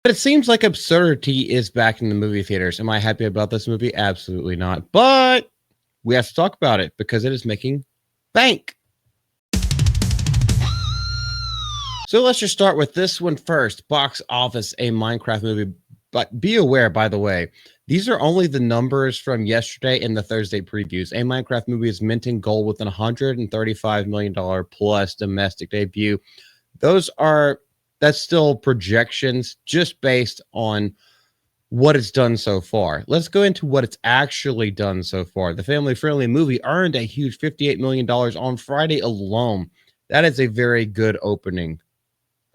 But it seems like absurdity is back in the movie theaters. Am I happy about this movie? Absolutely not. But we have to talk about it because it is making bank. So let's just start with this one first. Box office, a Minecraft movie. But be aware, by the way, these are only the numbers from yesterday and the Thursday previews. A Minecraft movie is minting gold with an $135 million plus domestic debut. Those are, that's still projections just based on what it's done so far. Let's go into what it's actually done so far. The family friendly movie earned a huge $58 million on Friday alone. That is a very good opening.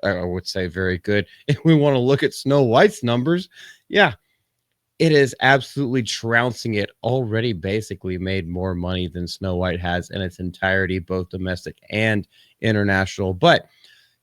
I would say very good. If we want to look at Snow White's numbers, yeah, it is absolutely trouncing it. Already basically made more money than Snow White has in its entirety, both domestic and international, but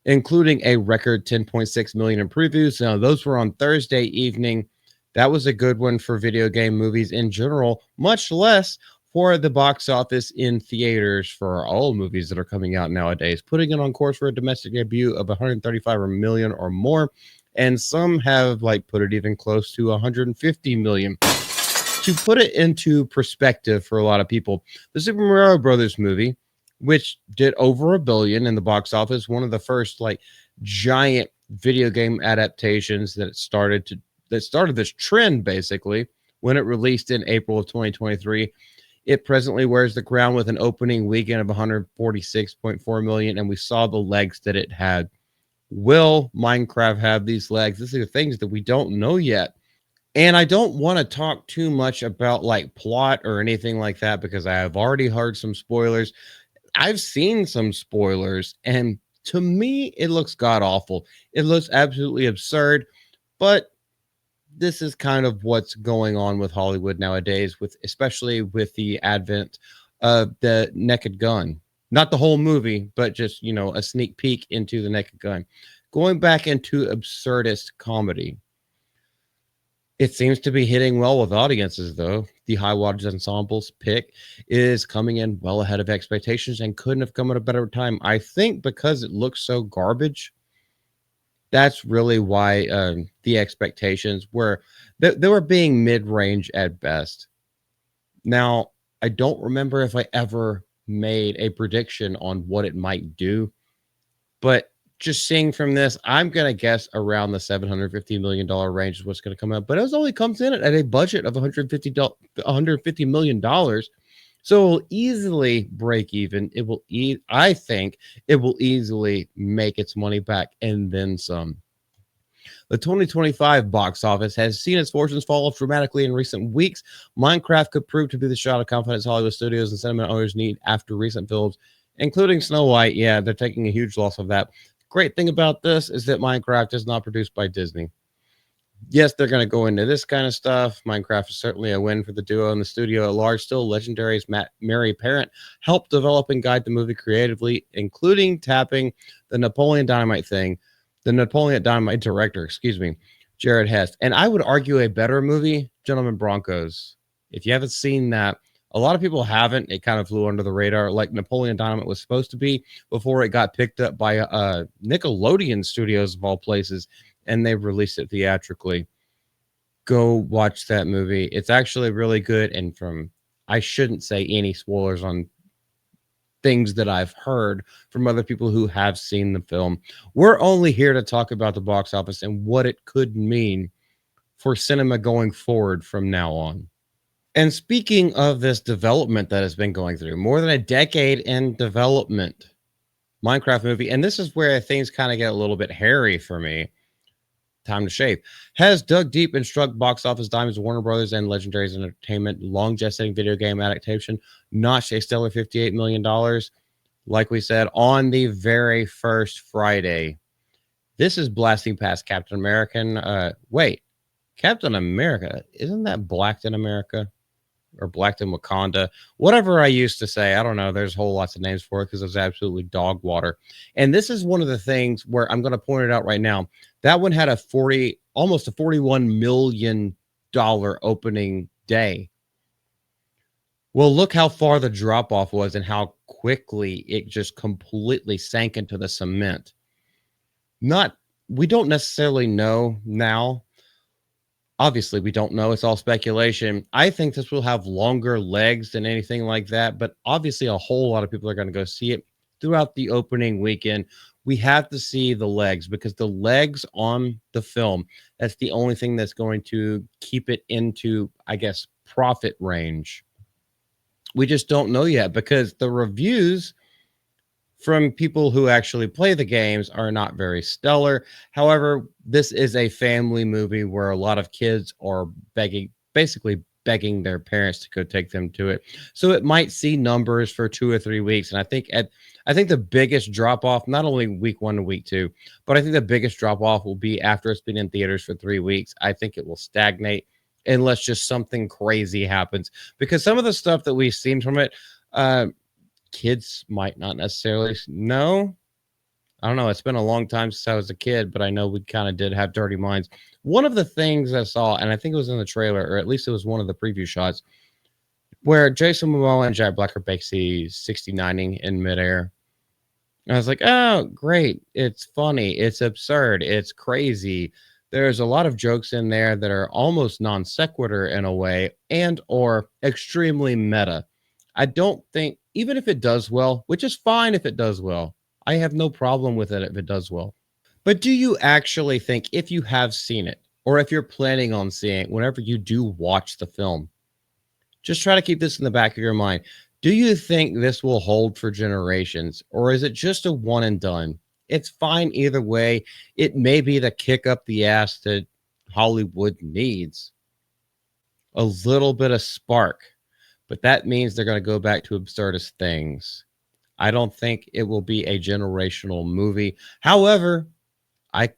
including a record 10.6 million in previews. Now, those were on Thursday evening. That was a good one for video game movies in general, much less for the box office in theaters for all movies that are coming out nowadays, putting it on course for a domestic debut of 135 million or more. And some have like put it even close to 150 million. To put it into perspective for a lot of people, the Super Mario Brothers movie, which did over a billion in the box office, one of the first like giant video game adaptations that started this trend basically when it released in April of 2023. It presently wears the crown with an opening weekend of 146.4 million, and we saw the legs that it had. Will Minecraft have these legs? These are things that we don't know yet. And I don't want to talk too much about like plot or anything like that because I have already heard some spoilers. I've seen some spoilers, and to me, it looks god awful. It looks absolutely absurd, but this is kind of what's going on with Hollywood nowadays, with especially with the advent of the Naked Gun. Not the whole movie, but just a sneak peek into the Naked Gun. Going back into absurdist comedy. It seems to be hitting well with audiences, though. The High Waters Ensemble's pick is coming in well ahead of expectations and couldn't have come at a better time. I think because it looks so garbage, that's really why the expectations were they were being mid-range at best. Now, I don't remember if I ever made a prediction on what it might do, but just seeing from this, I'm gonna guess around the $750 million range is what's gonna come out. But it only comes in at a budget of $150 million. So it will easily break even. I think it will easily make its money back and then some. The 2025 box office has seen its fortunes fall off dramatically in recent weeks. Minecraft could prove to be the shot of confidence Hollywood studios and cinema owners need after recent films, including Snow White. Yeah, they're taking a huge loss of that. Great thing about this is that Minecraft is not produced by Disney. Yes, they're going to go into this kind of stuff. Minecraft is certainly a win for the duo and the studio at large. Still, Legendary's Mary Parent helped develop and guide the movie creatively, including tapping the Napoleon Dynamite thing, the Napoleon Dynamite director, excuse me, Jared Hess. And I would argue a better movie, Gentlemen Broncos. If you haven't seen that, a lot of people haven't. It kind of flew under the radar, like Napoleon Dynamite was supposed to be before it got picked up by Nickelodeon Studios of all places, and they released it theatrically. Go watch that movie. It's actually really good. And I shouldn't say any spoilers on things that I've heard from other people who have seen the film. We're only here to talk about the box office and what it could mean for cinema going forward from now on. And speaking of this development that has been going through, more than a decade in development, Minecraft movie, and this is where things kind of get a little bit hairy for me. Time to shave, has dug deep and struck box office diamonds. Warner Brothers and Legendary's Entertainment, long gestating video game adaptation, notched a stellar $58 million. Like we said, on the very first Friday. This is blasting past Captain American. Wait, Captain America, isn't that Blacked in America? Or Blacked in Wakanda, whatever I used to say. I don't know. There's whole lots of names for it because it was absolutely dog water. And this is one of the things where I'm going to point it out right now. That one had almost a $41 million opening day. Well, look how far the drop off was and how quickly it just completely sank into the cement. Not we don't necessarily know now. Obviously, we don't know. It's all speculation. I think this will have longer legs than anything like that, but obviously, a whole lot of people are going to go see it throughout the opening weekend. We have to see the legs because the legs on the film, that's the only thing that's going to keep it into, I guess, profit range. We just don't know yet because the reviews from people who actually play the games are not very stellar. However, this is a family movie where a lot of kids are basically begging their parents to go take them to it. So it might see numbers for 2 or 3 weeks. And I think the biggest drop off, not only week 1 to week 2, but I think the biggest drop off will be after it's been in theaters for 3 weeks. I think it will stagnate unless just something crazy happens. Because some of the stuff that we've seen from it, kids might not necessarily know. I don't know. It's been a long time since I was a kid, but I know we kind of did have dirty minds. One of the things I saw, and I think it was in the trailer, or at least it was one of the preview shots, where Jason Momoa and Jack Black are basically 69ing in midair. And I was like, oh, great. It's funny. It's absurd. It's crazy. There's a lot of jokes in there that are almost non sequitur in a way and or extremely meta. I don't think, even if it does well, which is fine if it does well, I have no problem with it if it does well. But do you actually think, if you have seen it, or if you're planning on seeing it, whenever you do watch the film, just try to keep this in the back of your mind. Do you think this will hold for generations, or is it just a one and done? It's fine either way. It may be the kick up the ass that Hollywood needs, a little bit of spark, but that means they're going to go back to absurdist things. I don't think it will be a generational movie. However, I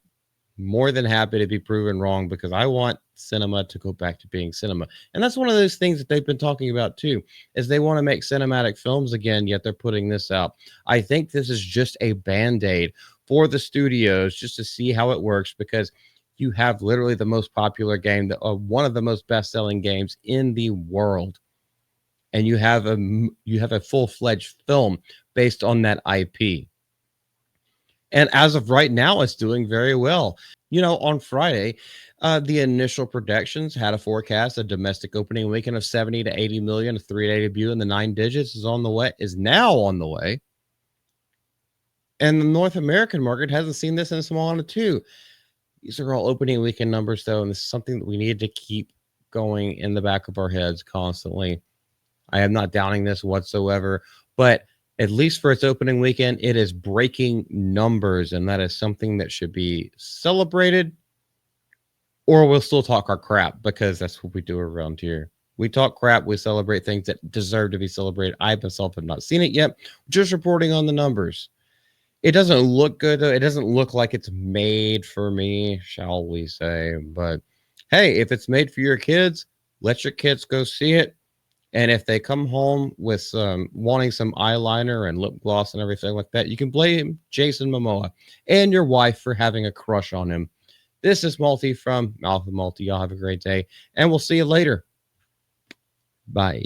more than happy to be proven wrong because I want cinema to go back to being cinema. And that's one of those things that they've been talking about too, is they want to make cinematic films again, yet they're putting this out. I think this is just a band-aid for the studios just to see how it works because you have literally the most popular game, one of the most best-selling games in the world. And you have a full-fledged film based on that IP. And as of right now, it's doing very well. On Friday, the initial projections had a forecast, a domestic opening weekend of 70 to 80 million, a 3-day debut in the 9 digits is now on the way. And the North American market hasn't seen this in a small amount too. These are all opening weekend numbers, though, and this is something that we need to keep going in the back of our heads constantly. I am not downing this whatsoever, but at least for its opening weekend, it is breaking numbers, and that is something that should be celebrated, or we'll still talk our crap because that's what we do around here. We talk crap. We celebrate things that deserve to be celebrated. I myself have not seen it yet. Just reporting on the numbers. It doesn't look good, though. It doesn't look like it's made for me, shall we say. But hey, if it's made for your kids, let your kids go see it. And if they come home with wanting some eyeliner and lip gloss and everything like that, you can blame Jason Momoa and your wife for having a crush on him. This is Multi from Alpha Multi. Y'all have a great day, and we'll see you later. Bye.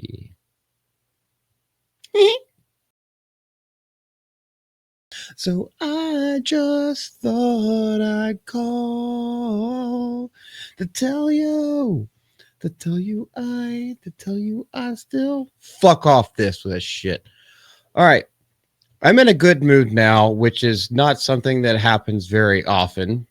So I just thought I'd call to tell you I still fuck off this with this shit. All right. I'm in a good mood now, which is not something that happens very often.